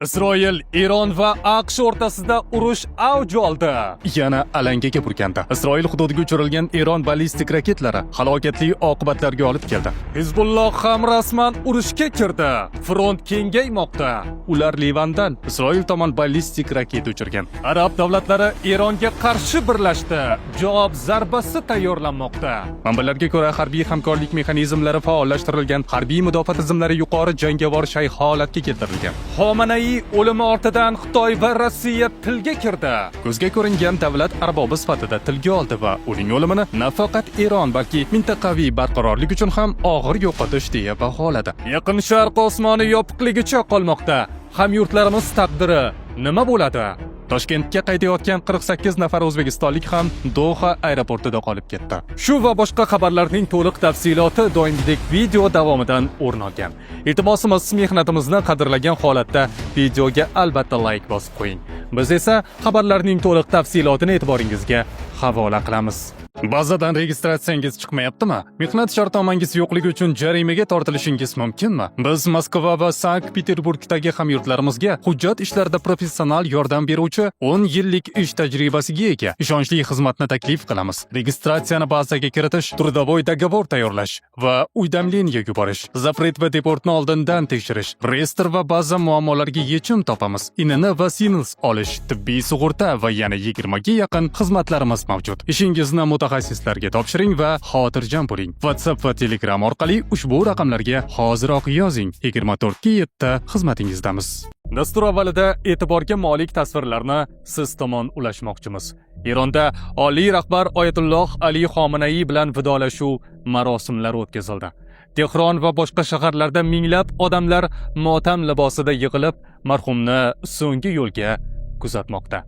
Isroil, Eron va AQSh o'rtasida urush avj oldi. Yana alangaga burgandi. Isroil hududiga uchirilgan Eron ballistik raketlari halokatli oqibatlarga olib keldi. Hizbulloh ham rasman urushga kirdi. Front kengaymoqda. Ular Livandan Isroil tomon ballistik raket uchirgan. Arab davlatlari Eronga qarshi birlashdi. Javob zarbasi tayyorlanmoqda. Manbalarga ko'ra, harbiy hamkorlik mexanizmlari faollashtirilgan, harbiy mudofaa tizimlari yuqori jangovar shay holatga keltirilgan. Xomanaiy o'limi ortidan Xitoy va Rossiya tilga kirdi. Ko'zga ko'ringan davlat arbobi sifatida tilga oldi va uning o'limini nafaqat Eron, balki mintaqaviy barqarorlik uchun ham og'ir yo'qotish deya baholadi. Yaqin Sharq osmoni yopiqligicha qolmoqda. Hamyurtlarimiz taqdiri nima bo'ladi? Toshkentga qaytayotgan 48 nafar o'zbekistonlik ham Doha aeroportida qolib ketdi. Shu va boshqa xabarlarning to'liq tafsiloti doimgidek video davomidan o'rin olgan. Iltimosimiz, mehnatimizni qadrlagan holatda videoga albatta like bosib qo'ying. Biz esa xabarlarning to'liq tafsilotini e'tiboringizga havola qilamiz. Bazadan registratsiyangiz chiqmayaptimi? Mehnat shartnomangiz yo'qligi uchun jarimaga tortilishingiz mumkinmi? Biz Moskva va Sankt-Peterburgdagi hamyurtlarimizga hujjat ishlarida professional yordam beruvchi 10 yillik ish tajribasiga ega ishonchli xizmatni taklif qilamiz. Registratsiyani bazaga kiritish, trudavoy dogovor tayyorlash va uydamleniya yuborish, zapret va deportni oldindan tekshirish, reyestr va ba'zi muammolarga yechim topamiz. INN va SINLS olish, tibbiy sug'urta va yana 20 ga yaqin xizmatlarimiz mavjud. Ishingizni mutaxassislarga topshiring va xotirjam bo'ling. WhatsApp va Telegram orqali ushbu raqamlarga hoziroq yozing. 24/7 xizmatingizdamiz. Dastur avvalida e'tiborga molik tasvirlarni siz tomon ulashmoqchimiz. Eronda oliy rahbar Oyatulloh Ali Xomanaiy bilan vidolashuv marosimlari o'tkazildi. Tehron va boshqa shaharlarda minglab odamlar motam libosida yig'ilib, marhumni so'nggi yo'lga kuzatmoqda.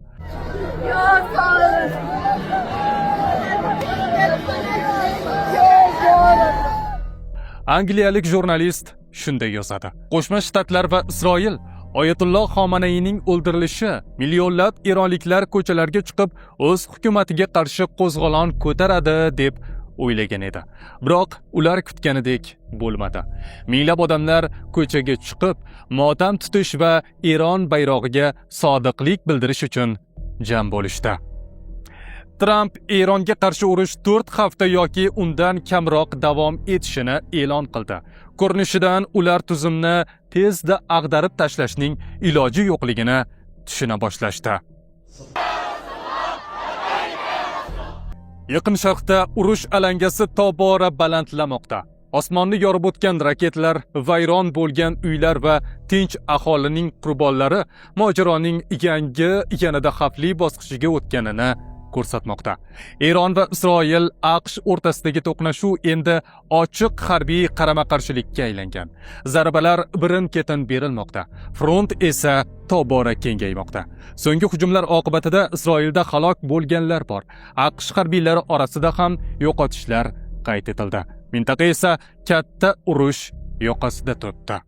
Angliyalik jurnalist shunday yozadi. Qo'shma Shtatlar va Isroil Oyatulloh Xomanayiyning o'ldirilishi millionlab eronliklar ko'chalarga chiqib, o'z hukumatiga qarshi qo'zg'olon ko'taradi deb o'ylagan edi. Biroq ular kutganidek bo'lmadi. Minglab odamlar ko'chaga chiqib, motam tutish va Eron bayrog'iga sodiqlik bildirish uchun jam bo'lishdi. Trump Eronga qarshi urush 4 hafta yoki undan kamroq davom etishini e'lon qildi. Ko'rinishidan ular tuzumni tezda ag'darib tashlashning iloji yo'qligini tushuna boshlashdi. Yaqin Sharqda urush alangasi tobora balandlamoqda. Osmonni yorib o'tgan raketlar, vayron bo'lgan uylar va tinch aholining qurbonlari mojaroning yanada xavfli bosqichiga o'tganini ko'rsatmoqda. Eron va Isroil AQSh o'rtasidagi to'qnashuv endi ochiq harbiy qarama-qarshilikka aylangan. Zarbalar birin-ketin berilmoqda. Front esa tobora kengaymoqda. So'nggi hujumlar oqibatida Isroilda halok bo'lganlar bor. AQSh harbiylari orasida ham yo'qotishlar qayd etildi. Mintaqa esa katta urush yoqasida turibdi.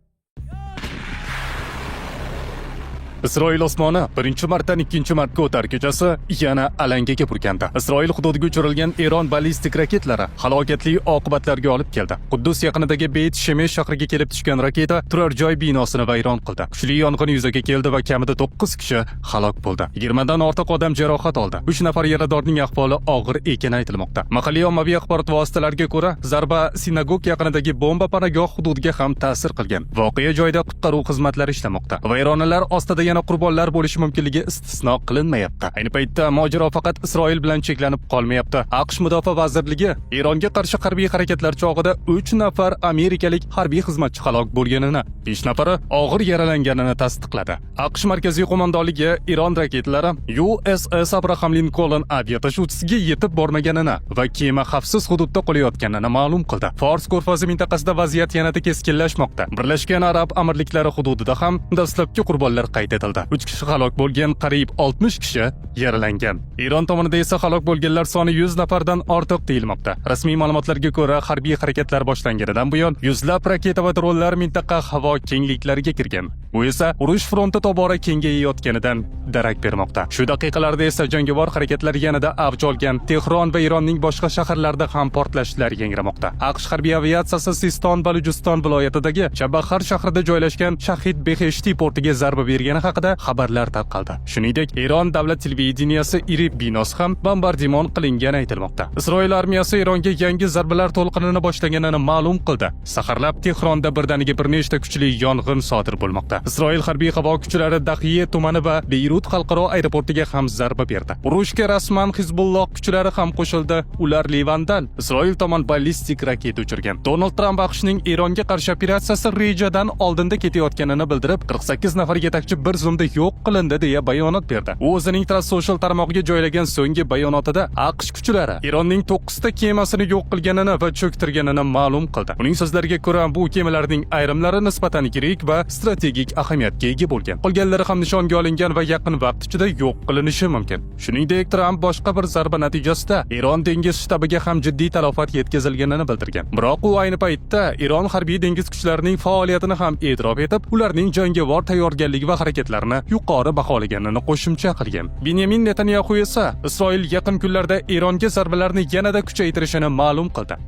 Isroil osmoni birinchi martadan ikkinchi marta o'tar kechasi yana alangaga burgandi. Isroil hududiga uchirilgan Eron ballistik raketlari halokatli oqibatlarga olib keldi. Quddus yaqinidagi Beit Shemesh shahriga kelib tushgan raketa turar joy binosini vayron qildi. Kuchli yong'in yuzaga keldi va kamida 9 kishi halok bo'ldi. 20 dan ortiq odam jarohat oldi. 3 nafar yaradorning ahvoli og'ir ekani aytilmoqda. Mahalliy ommaviy axborot vositalariga ko'ra, zarba sinagog yaqinidagi bomba panagoh hududiga ham ta'sir qilgan. Voqea joyida qutqaruv xizmatlari ishlamoqda. Vayronalar ostida yana qurbonlar bo'lishi mumkinligi istisno qilinmayapti. Ayni paytda mojaro faqat Isroil bilan cheklanib qolmayapti. AQSh mudofaa vazirligi Eronga qarshi harbiy harakatlar chog'ida 3 nafar amerikalik harbiy xizmatchi halok bo'lganini, 5 nafari og'ir yaralanganini tasdiqladi. AQSh markaziy qo'mondonligi Eron raketlari USS Abraham Lincoln aviatashuvchisiga yetib bormaganini va kema xavfsiz hududda qolayotganini ma'lum qildi. Fors ko'rfazi mintaqasida vaziyat yanada keskinlashmoqda. Birlashgan Arab Amirliklari hududida ham dastlabki qurbonlar qayd etildi. 3 kishi halok bo'lgan, qariyb 60 kishi yaralangan. Eron tomonida esa halok bo'lganlar soni 100 nafardan ortiq deyilmoqda. Rasmiy ma'lumotlarga ko'ra, harbiy harakatlar boshlanganidan buyon yuzlab raketa va dronlar mintaqa havo kengliklariga kirgan. Bu esa urush fronti tobora kengayayotganidan darak bermoqda. Shu daqiqalarda esa jangovar harakatlar yanada avj olgan. Tehron va Eronning boshqa shaharlarida ham portlashlar yangramoqda. AQSh harbiy aviatsiyasi Siston Balujiston viloyatidagi Chabahar shahrida joylashgan Shahid Beheshti portiga zarba bergani haqida xabarlar tarqaldi. Shuningdek, Eron davlat televideniyasi iri binosi ham bombardimon qilingani aytilmoqda. Isroil armiyasi Eronga yangi zarbalar to'lqinini boshlaganini ma'lum qildi. Saharlab Tehronda birdaniga bir nechta kuchli yong'in sodir bo'lmoqda. Isroil harbiy havo kuchlari Dahiye tumani va Beyrut xalqaro aeroportiga ham zarba berdi. Urushga rasman Hizbulloh kuchlari ham qo'shildi. Ular Livandan Isroil tomon ballistik raketa uchirgan. Donald Tramp AQShning Eronga qarshi operatsiyasi rejadan oldinda ketayotganini bildirib, 48 nafar yetakchi bir zumda yo'q qilindi deya bayonot berdi. U o'zining Truth Social tarmog'iga joylagan so'nggi bayonotida AQSh kuchlari Eronning 9 ta kemasini yo'q qilganini va cho'ktirganini ma'lum qildi. Uning so'zlariga ko'ra, bu kemalarning ayrimlari nisbatan yirik va strategik ahamiyatga ega bo'lgan. Qolganlari ham nishonga olingan va yaqin vaqt ichida yo'q qilinishi mumkin. Shuningdek, Tramp boshqa bir zarba natijasida Eron dengiz shtabiga ham jiddiy talafot yetkazilganini bildirgan. Biroq u ayni paytda Eron harbiy dengiz kuchlarining faoliyatini ham e'tirof etib, ularning jangovar tayyorgarligi va harakatlarini yuqori baholaganini qo'shimcha qilgan. Benyamin Netanyahu esa Isroil yaqin kunlarda Eronga zarbalarni yanada kuchaytirishini ma'lum qildi.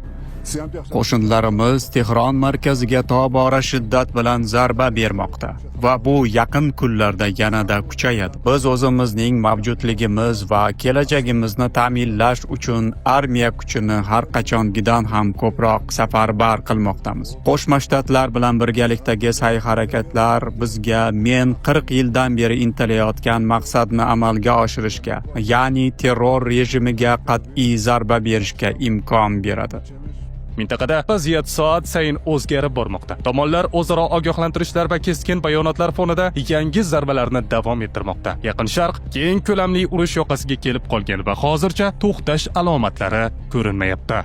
Qo'shinlarimiz Tehron markaziga tobora shiddat bilan zarba bermoqda va bu yaqin kunlarda yanada kuchayadi. Biz o'zimizning mavjudligimiz va kelajagimizni ta'minlash uchun armiya kuchini har qachongidan ham ko'proq safarbar qilmoqdamiz. Qo'shma Shtatlar bilan birgalikdagi sa'y-harakatlar bizga men 40 yildan beri intilayotgan maqsadni amalga oshirishga, ya'ni terror rejimiga qat'iy zarba berishga imkon beradi. Mintaqada vaziyat soat sayin o'zgarib bormoqda. Tomonlar o'zaro ogohlantirishlar va keskin bayonotlar fonida yangi zarbalarni davom ettirmoqda. Yaqin Sharq keng ko'lamli urush yoqasiga kelib qolgan va hozircha to'xtash alomatlari ko'rinmayapti.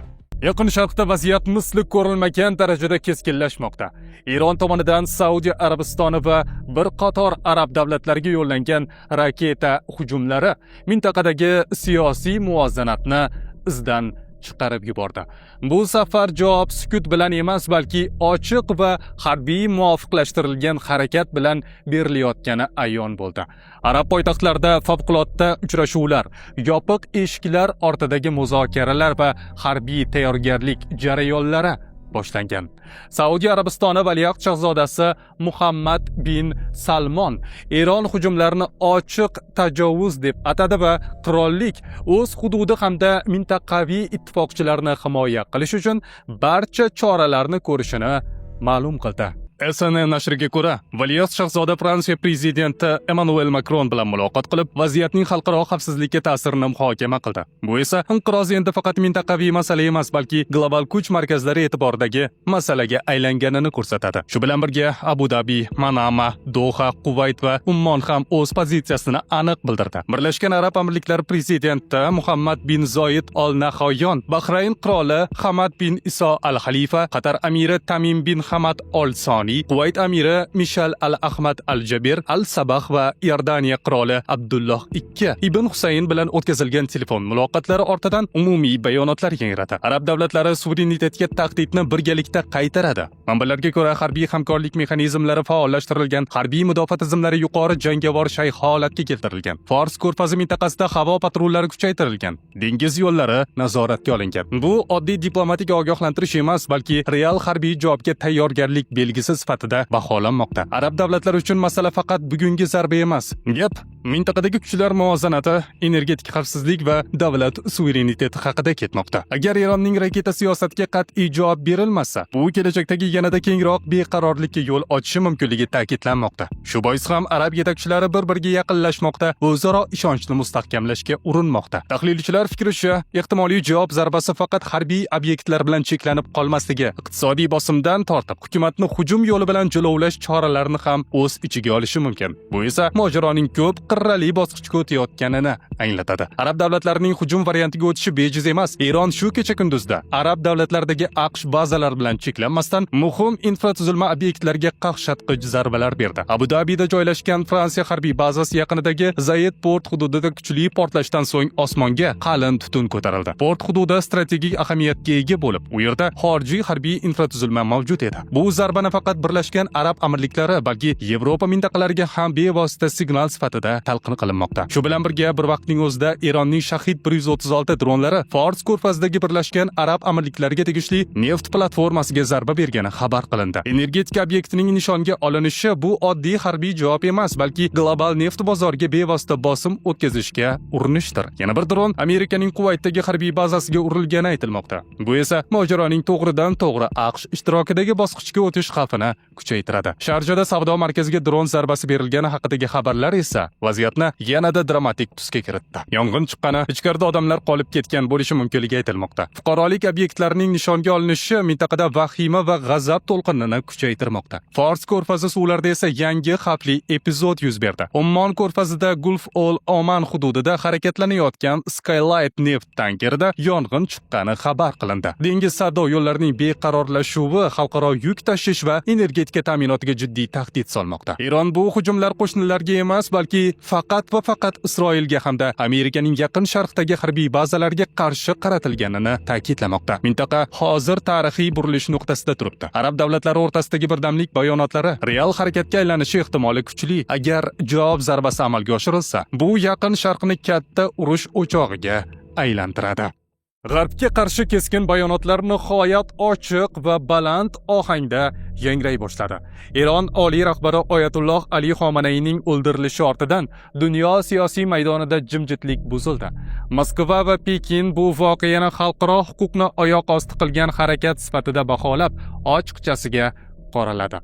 Yaqin Sharqda vaziyat misli ko'rilmagan darajada keskinlashmoqda. Eron tomonidan Saudiya Arabistoni va bir qator arab davlatlariga yo'llangan raketa hujumlari mintaqadagi siyosiy muvozanatni izdan chiqarib yubordi. Bu safar javob sukut bilan emas, balki ochiq va harbiy muvofiqlashtirilgan harakat bilan berilayotgani ayon bo'ldi. Arab poytaxtlarida favqulodda uchrashuvlar, yopiq eshiklar ortidagi muzokaralar va harbiy tayyorgarlik jarayonlari boshlangan. Saudiya Arabistoni valiahd shahzodasi Muhammad bin Salmon Eron hujumlarini ochiq tajovuz deb atadi va qirollik o'z hududi hamda mintaqaviy ittifoqchilarni himoya qilish uchun barcha choralarni ko'rishini ma'lum qildi. CNN nashriga ko'ra, valiahd shahzoda Fransiya prezidenti Emmanuel Macron bilan muloqot qilib, vaziyatning xalqaro xavfsizlikka ta'sirini muhokama qildi. Bu esa inqiroz endi faqat mintaqaviy masala emas, balki global kuch markazlari e'tiboridagi masalaga aylanganini ko'rsatadi. Shu bilan birga Abu Dhabi, Manama, Doha, Kuvayt va Ummon ham o'z pozitsiyasini aniq bildirdi. Birlashgan Arab Amirliklari prezidenti Muhammad bin Zoid Al Nahyan, Bahrayn qiroli Hamad bin Iso Al Khalifa, Qatar amiri Tamim bin Hamad Al Soni, Kuvayt amiri Mishal al-Ahmad al-Jabir al-Sabah va Iordaniya qiroli Abdulloh II ibn Husayn bilan o'tkazilgan telefon muloqotlari ortidan umumiy bayonotlar yangradi. Arab davlatlari suverenitetga tahdidni birgalikda qaytaradi. Manbalarga ko'ra, harbiy hamkorlik mexanizmlari faollashtirilgan, harbiy mudofaa tizimlari yuqori jangovar shay holatga keltirilgan. Fors ko'rfazi mintaqasida havo patrullari kuchaytirilgan, dengiz yo'llari nazoratga olingan. Bu oddiy diplomatik ogohlantirish emas, balki real harbiy javobga tayyorgarlik belgisi sifatida baholanmoqda. Arab davlatlari uchun masala faqat bugungi zarba emas. Gap mintaqadagi kuchlar muvozanati, energetik xavfsizlik va davlat suvereniteti haqida ketmoqda. Agar Eronning raketa siyosatiga qat'iy javob berilmasa, bu kelajakdagi yanada kengroq beqarorlikka yo'l ochishi mumkinligi ta'kidlanmoqda. Shu bois ham arab yetakchilari bir-biriga yaqinlashmoqda, o'zaro ishonchni mustahkamlashga urinmoqda. Tahlilchilar fikricha, ehtimoliy javob zarbasi faqat harbiy obyektlar bilan cheklanib qolmasligi, iqtisodiy bosimdan tortib hukumatni hujum yo'li bilan jilovlash choralarini ham o'z ichiga olishi mumkin. Bu esa mojaroning ko'p qirrali bosqichga o'tayotganini anglatadi. Arab davlatlarining hujum variantiga o'tishi bejiz emas. Eron shu kecha kunduzda arab davlatlaridagi AQSh bazalari bilan cheklanmasdan muhim infratuzilma obyektlariga qaqshatqich zarbalar berdi. Abu Dabida joylashgan Fransiya harbiy bazasi yaqinidagi Zayed port hududida kuchli portlashdan so'ng osmonga qalin tutun ko'tarildi. Port hududi strategik ahamiyatga ega bo'lib, u yerda xorijiy harbiy infratuzilma mavjud edi. Bu zarba nafaqat Birlashgan Arab Amirliklari, balki Yevropa mintaqalariga ham bevosita signal sifatida talqin qilinmoqda. Shu bilan birga bir vaqtning o'zida Eronning Shahid 136 dronlari Fors ko'rfazidagi Birlashgan Arab Amirliklariga tegishli neft platformasiga zarba bergani xabar qilindi. Energetika obyektining nishonga olinishi bu oddiy harbiy javob emas, balki global neft bozoriga bevosita bosim o'tkazishga urinishdir. Yana bir dron Amerikaning Kuvaytdagi harbiy bazasiga urilgani aytilmoqda. Bu esa mojaroning to'g'ridan-to'g'ri AQSh ishtirokidagi bosqichga o'tish xavfini kuchaytiradi. Sharjada savdo markaziga dron zarbasi berilgani haqidagi xabarlar esa vaziyatni yanada dramatik tusga kiritdi. Yong'in chiqqani, ichkarida odamlar qolib ketgan bo'lishi mumkinligi aytilmoqda. Fuqarolik obyektlarining nishonga olinishi mintaqada vahima va g'azab to'lqinini kuchaytirmoqda. Fors ko'rfazi suvlarida esa yangi xavfli epizod yuz berdi. Ummon ko'rfazida Gulf Al Oman hududida harakatlanayotgan Skylight neft tankerida yong'in chiqqani xabar qilindi. Dengiz savdo yo'llarining beqarorlashuvi xalqaro yuk tashish va energetika ta'minotiga jiddiy tahdid solmoqda. Eron bu hujumlar qo'shnilarga emas, balki faqat va faqat Isroilga hamda Amerikaning yaqin sharqdagi harbiy bazalariga qarshi qaratilganini ta'kidlamoqda. Mintaqa hozir tarixiy burilish nuqtasida turibdi. Arab davlatlari o'rtasidagi birdamlik bayonotlari real harakatga aylanishi ehtimoli kuchli. Agar javob zarbasi amalga oshirilsa, bu yaqin sharqni katta urush o'chog'iga aylantiradi. G'arbga qarshi keskin bayonotlar nihoyat ochiq va baland ohangda yangray boshladi. Eron oliy rahbari Oyatulloh Ali Xomanayning o'ldirilishi ortidan dunyo siyosiy maydonida jimjitlik buzildi. Moskva va Pekin bu voqeani xalqaro huquqni oyoq osti qilgan harakat sifatida baholab, ochiqchasiga qoraladi.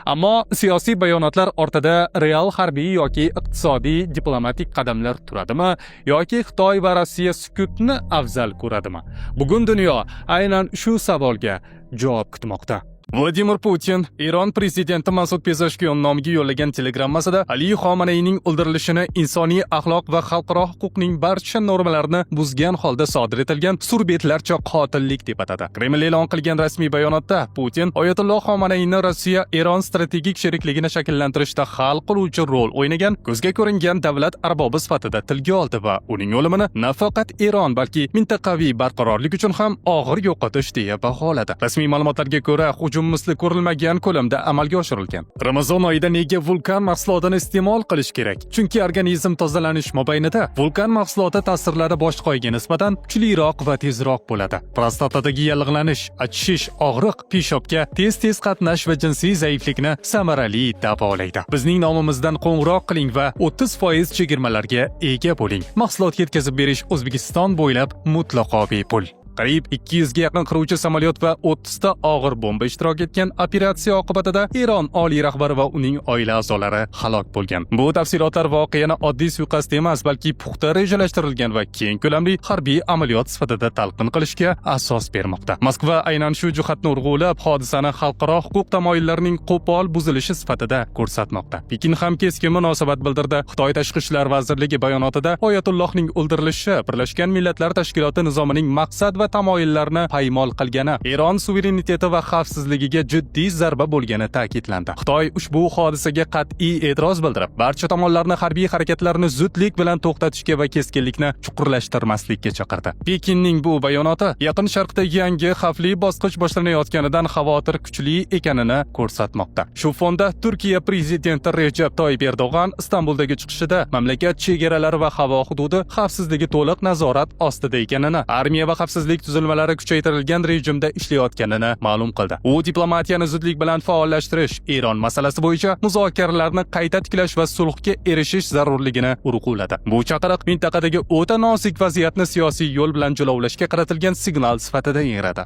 Ammo siyosiy bayonotlar ortida real harbiy yoki iqtisodiy diplomatik qadamlar turadimi yoki Xitoy va Rossiya sukutni afzal ko'radimi? Bugun dunyo aynan shu savolga javob kutmoqda. Vladimir Putin Eron prezidenti Masud Pezeshkian nomiga yo'llagan telegrammasida Ali Xomanayning o'ldirilishini insoniy axloq va xalqaro huquqning barcha normalarini buzgan holda sodir etilgan surbetlarcha qotillik deb atadi. Kreml e'lon qilgan rasmiy bayonotda Putin Oyatulloh Xomanayni Rossiya Eron strategik sherikligini shakllantirishda hal qiluvchi rol o'ynagan ko'zga ko'ringan davlat arbobi sifatida tilga oldi va uning o'limini nafaqat Eron, balki mintaqaviy barqarorlik uchun ham og'ir yo'qotish deya baholadi. Rasmiy ma'lumotlarga ko'ra, hujum misli ko'rilmagan ko'lamda amalga oshirilgan. Ramazon oyida nega vulkan mahsulotini iste'mol qilish kerak? Chunki organizm tozalanish mobaynida vulkan mahsuloti ta'sirlari boshqa oyga nisbatan kuchliroq va tezroq bo'ladi. Prostatadagi yallig'lanish, achishish, og'riq, peshobga tez-tez qatnash va jinsiy zaiflikni samarali davolaydi. Bizning nomimizdan qo'ng'iroq qiling va 30% chegirmalarga ega bo'ling. Mahsulot yetkazib berish O'zbekiston bo'ylab mutlaqo bepul. Qariyb 200 ga yaqin qiruvchi samolyot va 30 ta og'ir bomba ishtirok etgan operatsiya oqibatida Eron oliy rahbari va uning oila a'zolari halok bo'lgan. Bu tafsilotlar voqeani oddiy suiqasd emas, balki puxta rejalashtirilgan va keng ko'lamli harbiy amaliyot sifatida talqin qilishga asos bermoqda. Moskva aynan shu jihatni urg'ulab, hodisani xalqaro huquq tamoyillarining qo'pol buzilishi sifatida ko'rsatmoqda. Pekin ham keskin munosabat bildirdi. Xitoy tashqi ishlar vazirligi bayonotida Oyatullohning o'ldirilishi Birlashgan Millatlar Tashkiloti nizomining maqsad va tamoyillarni paymol qilgani, Eron suvereniteti va xavfsizligiga jiddiy zarba bo'lgani ta'kidlandi. Xitoy ushbu hodisaga qat'iy e'tiroz bildirib, barcha tomonlarni harbiy harakatlarni zudlik bilan to'xtatishga va keskinlikni chuqurlashtirmaslikka chaqirdi. Pekinning bu bayonoti Yaqin Sharqda yangi xavfli bosqich boshlanayotganidan xavotir kuchli ekanini ko'rsatmoqda. Shu fonda Turkiya prezidenti Recep Tayyip Erdo'g'an Istanbuldagi chiqishida mamlakat chegaralari va havo hududi xavfsizligi to'liq nazorat ostida ekanini, armiya va xavfsizlik tuzilmalari kuchaytirilgan rejimda ishlayotganini ma'lum qildi. U diplomatiyani zudlik bilan faollashtirish, Eron masalasi bo'yicha muzokaralarni qayta tiklash va sulhga erishish zarurligini urg'uladi. Bu chaqiriq mintaqadagi o'ta nozik vaziyatni siyosiy yo'l bilan jilovlashga qaratilgan signal sifatida yangradi.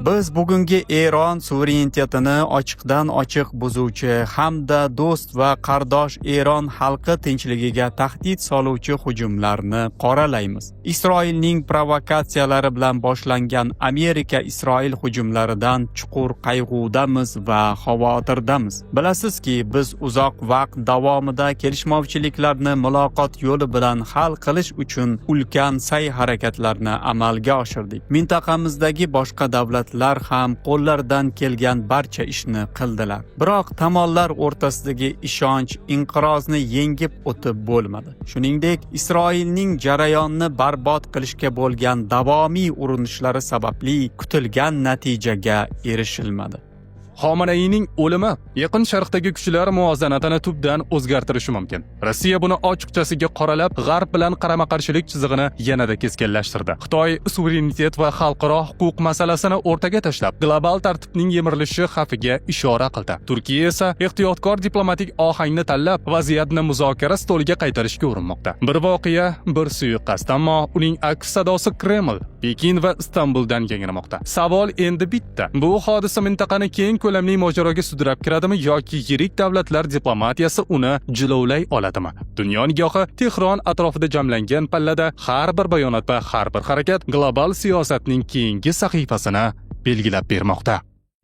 Biz bugungi Eron suverenitetini ochiqdan ochiq buzuvchi hamda do'st va qardosh Eron xalqi tinchligiga tahdid soluvchi hujumlarni qoralaymiz. Isroilning provokatsiya operatsiyalari bilan boshlangan Amerika-Isroil hujumlaridan chuqur qayg'udamiz va xavotirdamiz. Bilasizki, biz uzoq vaqt davomida kelishmovchiliklarni muloqot yo'li bilan hal qilish uchun ulkan sa'y-harakatlarni amalga oshirdik. Mintaqamizdagi boshqa davlatlar ham qo'llaridan kelgan barcha ishni qildilar. Biroq tomonlar o'rtasidagi ishonch inqirozni yengib o'tib bo'lmadi. Shuningdek, Isroilning jarayonni barbod qilishga bo'lgan davomiy urinishlari sababli kutilgan natijaga erishilmadi. Xomeneyning o'limi Yaqin Sharqdagi kuchlar muvozanatini tubdan o'zgartirishi mumkin. Rossiya buni ochiqchasiga qoralab, G'arb bilan qarama-qarshilik chizig'ini yanada keskinlashtirdi. Xitoy suverenitet va xalqaro huquq masalasini o'rtaga tashlab, global tartibning yemirilishi xavfiga ishora qildi. Turkiya esa ehtiyotkor diplomatik ohangni tanlab, vaziyatni muzokara stoliga qaytarishga urinmoqda. Bir voqea, bir suiqasd, ammo uning aks sadosi Kreml, Pekin va Istanbuldan yangramoqda. Savol endi bitta. Bu hodisa mintaqani keng ko'lamli mojaroga sudrab kiradimi yoki yirik davlatlar diplomatiyasi uni jilovlay oladimi? Dunyo nigohi Tehron atrofida jamlangan pallada har bir bayonot va har bir harakat global siyosatning keyingi sahifasini belgilab bermoqda.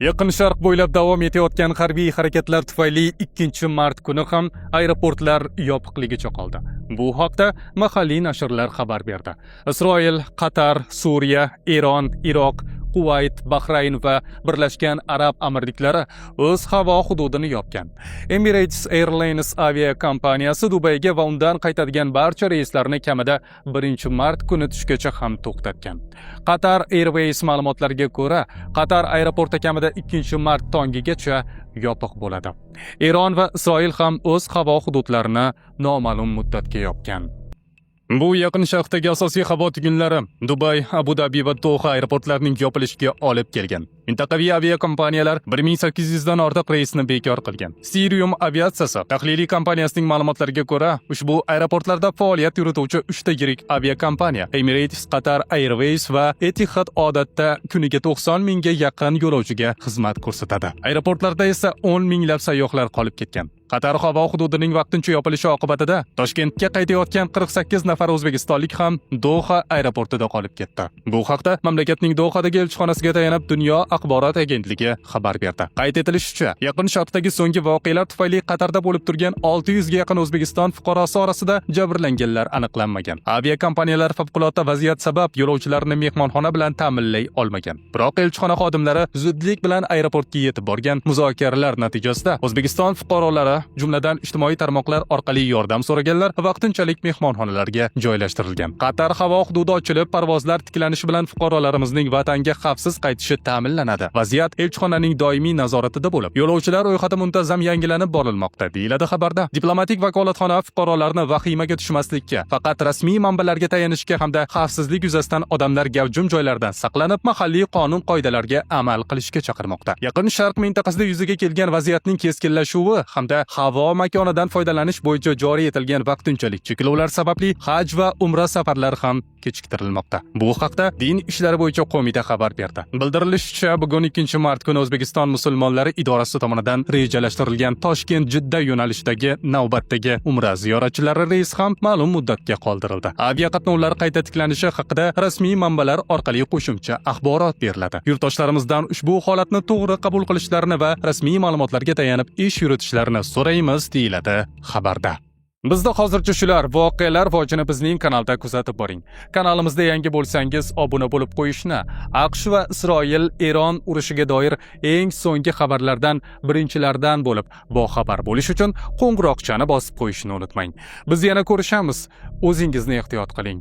Yaqin Sharq bo'ylab davom etayotgan harbiy harakatlar tufayli 2-mart kuni ham aeroportlar yopiqligicha qoldi. Bu haqda mahalliy nashrlar xabar berdi. Isroil, Qatar, Suriya, Eron, Iroq, Kuvayt, Bahrayn va Birlashgan Arab Amirliklari o'z havo hududini yopgan. Emirates Airlines aviakompaniyasi Dubayga va undan qaytadigan barcha reyslarni kamida 1-mart kuni tushgacha ham to'xtatgan. Qatar Airways ma'lumotlariga ko'ra, Qatar aeroporti kamida 2-mart tongigacha yopiq bo'ladi. Eron va Isroil ham o'z havo hududlarini noma'lum muddatga yopgan. Bu Yaqin Sharqdagi asosiy havo tugunlari Dubay, Abu Dhabi va Doha aeroportlarining yopilishiga olib kelgan. Mintaqaviy aviakompaniyalar 1800 dan ortiq reysni bekor qilgan. Sirium aviatsiyasi tahliliy kompaniyasining ma'lumotlariga ko'ra, ushbu aeroportlarda faoliyat yurituvchi 3 ta yirik aviakompaniya Emirates, Qatar Airways va Etihad odatda kuniga 90 mingga yaqin yo'lovchiga xizmat ko'rsatadi. Aeroportlarda esa 10 minglab sayyohlar qolib ketgan. Qatar havo hududining vaqtincha yopilishi oqibatida Toshkentga qaytayotgan 48 nafar o'zbekistonlik ham Doha aeroportida qolib ketdi. Bu haqda mamlakatning Dohadagi elchixonasiga tayanib Dunyo axborot agentligi xabar berdi. Qayd etilishicha, Yaqin Sharqdagi so'nggi voqealar tufayli Qatarda bo'lib turgan 600 ga yaqin O'zbekiston fuqarosi orasida jabrlanganlar aniqlanmagan. Aviakompaniyalar favqulodda vaziyat sabab yo'lovchilarni mehmonxona bilan ta'minlay olmagan. Biroq elchixona xodimlari zudlik bilan aeroportga yetib borgan. Muzokaralar natijasida O'zbekiston fuqarolari, jumladan ijtimoiy tarmoqlar orqali yordam so'raganlar vaqtinchalik mehmonxonalarga joylashtirilgan. Qatar havo hududi ochilib, parvozlar tiklanishi bilan fuqarolarimizning vatanga xavfsiz qaytishi ta'minlanadi. Vaziyat elchixonaning doimiy nazoratida bo'lib, yo'lovchilar ro'yxati muntazam yangilanib borilmoqda, deyiladi xabarda. Diplomatik vakolatxona fuqarolarni vahimaga tushmaslikka, faqat rasmiy manbalarga tayanishga hamda xavfsizlik yuzasidan odamlar gavjum joylardan saqlanib, mahalliy qonun qoidalariga amal qilishga chaqirmoqda. Yaqin Sharq mintaqasida yuzaga kelgan vaziyatning keskinlashuvi hamda havo makonidan foydalanish bo'yicha joriy etilgan vaqtinchalik cheklovlar sababli haj va umra safarlari ham kechiktirilmoqda. Bu haqda Din ishlari bo'yicha qo'mita xabar berdi. Bildirilishicha, bugun 2-mart kuni O'zbekiston musulmonlari idorasi tomonidan rejalashtirilgan Toshkent-Jidda yo'nalishidagi navbatdagi umra ziyoratchilari reysi ham ma'lum muddatga qoldirildi. Aviaqatnovlar qayta tiklanishi haqida rasmiy manbalar orqali qo'shimcha axborot beriladi. Yurtdoshlarimizdan ushbu holatni to'g'ri qabul qilishlarini va rasmiy ma'lumotlarga tayanib ish yuritishlarini so'raymiz, deyiladi xabarda. Bizda hozircha shular. Voqealar vojini bizning kanalda kuzatib boring. Kanalimizda yangi bo'lsangiz obuna bo'lib qo'yishni, AQSh va Isroil Eron urushiga doir eng so'nggi xabarlardan birinchilardan bo'lib boxabar bo'lish uchun qo'ng'iroqchani bosib qo'yishni unutmang. Biz yana ko'rishamiz. O'zingizni ehtiyot qiling.